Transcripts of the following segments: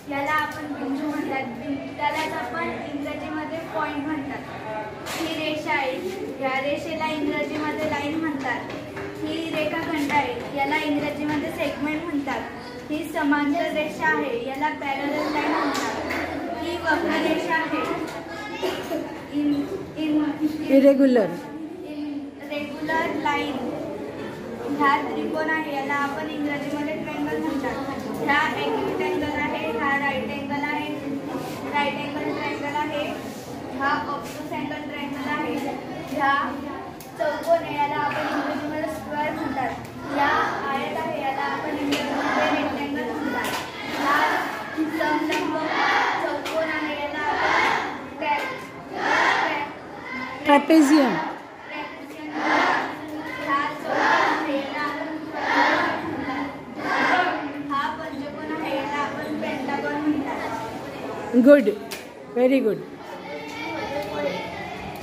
याला आपण बिंदू म्हणतात. त्यालाच आपण इंग्रजीमध्ये पॉइंट म्हणतात. ही रेषा आहे, या रेषेला इंग्रजीमध्ये लाईन म्हणतात. ही रेखाखंड आहे, याला इंग्रजीमध्ये सेगमेंट म्हणतात. ही समांतर रेषा आहे, याला पॅरलल लाईन म्हणतात. ही वक्ररेषा आहे, इरेग्युलर लाईन. हा त्रिकोण आहे, याला आपण इंग्रजीमध्ये ट्रायंगल म्हणतात. हा ॲक्यूट अँगल आहे, हा राईट अँगल आहे, राईट अँगल ट्रायंगल आहे. हा ऑब्ट्यूज अँगल ट्रायंगल आहे. हा चौकोन आहे, याला आपण इंग्रजीमध्ये स्क्वेअर म्हणतात. या आयत आहे, याला आपण इंग्रजीमध्ये रेक्टँगल म्हणतात. हा समलंब चौकोन आहे, याला आपण ट्रॅपेझियम. Good, very good.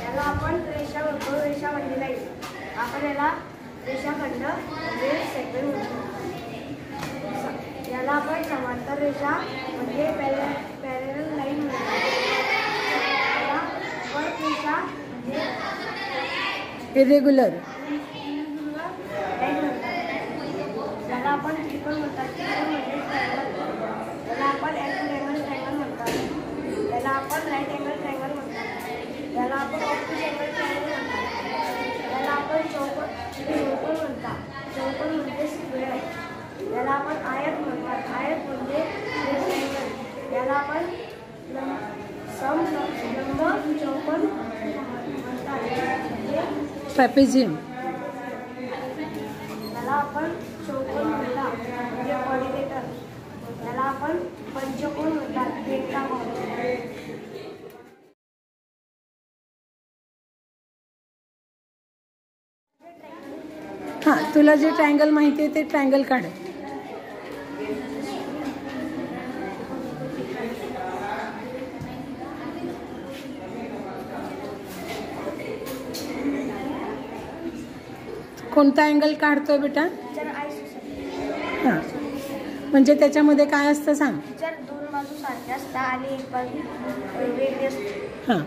याला आपण रेषा म्हणतो, रेषा म्हणजे लाईन. आपण याला रेषाखंड म्हणजे सेगमेंट म्हणतो. याला आपण समांतर रेषा म्हणजे पॅरलल लाईन म्हणतो. याला वर्तरेषा म्हणजे इरेग्युलर लाईन म्हणतात. याला आपण त्रिकोण म्हणतात. त्रिकोण म्हणजे ट्रायंगल. याला आपण ॲक्यूट अँगल म्हणतात. याला आपण राईट अँगल ट्रायंगल म्हणतात. याला आपण ऑब्ट्यूज अँगल ट्रायंगल म्हणतात. याला आपण चौकोन म्हणतात. चौकोन म्हणजे स्क्वेअर. याला आपण आयत म्हणतात. आयत म्हणजे रेक्टँगल. याला आपण समलंब चौकोन म्हणतात म्हणजे ट्रॅपेझियम. याला आपण चौकोन म्हणतात म्हणजे क्वाड्रिलेटरल. याला आपण पंचकोन म्हणतात पेंटागॉन. हां, तुला जे ट्रायंगल माहिती आहे ते ट्रायंगल काढ. कोणता अँगल काढतोय बेटा? हां, म्हणजे त्याच्यामध्ये काय असतं सांग. जर दोन बाजू सारख्या असतात आणि एक बाजू वेगळी असते. हां,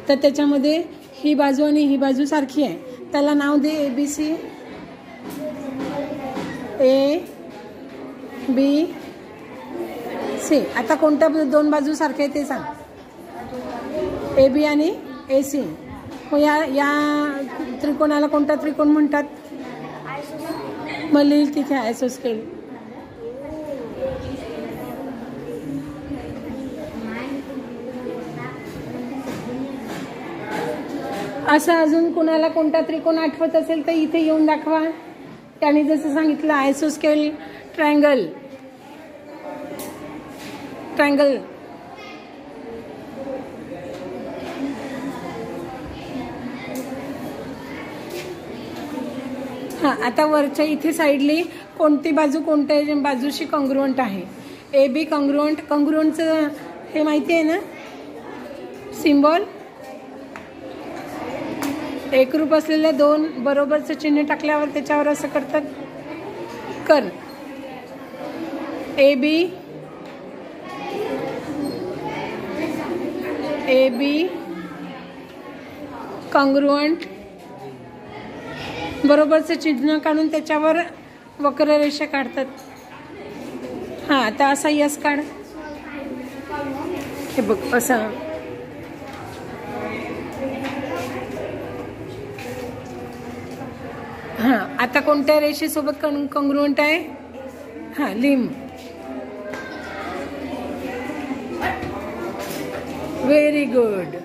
तर त्याच्यामध्ये ही बाजू आणि ही बाजू सारखी आहे, त्याला नाव दे ABC. ABC. आता कोणत्या दोन बाजू सारख्या आहे ते सांग. AB आणि AC. मग या त्रिकोणाला कोणता त्रिकोण म्हणतात? मग लिहिल तिथे आयसोस्केल. असं अजून कुणाला कोणता त्रिकोण आठवत असेल तर इथे येऊन दाखवा. त्याने जसं सांगितलं आयसोस्केल ट्रायंगल. ट्रायंगल हां, आता वरच्या इथे साईडली कोणती बाजू कोणत्या बाजूशी कॉन्ग्रुएंट आहे? AB congruent. कॉन्ग्रुएंटचं हे माहिती आहे ना सिम्बॉल? एकरूप असलेल्या दोन बरोबरचं चिन्ह टाकल्यावर त्याच्यावर असं करतात. कर AB कॉन्ग्रुएंट बरोबरचं चिन्ह काढून त्याच्यावर वक्ररेषा काढतात. हां, आता असा यस काढ. हे बघ असं. हां, आता कोणत्या रेषेसोबत कॉन्ग्रुएंट आहे? हां, लिम. Very good.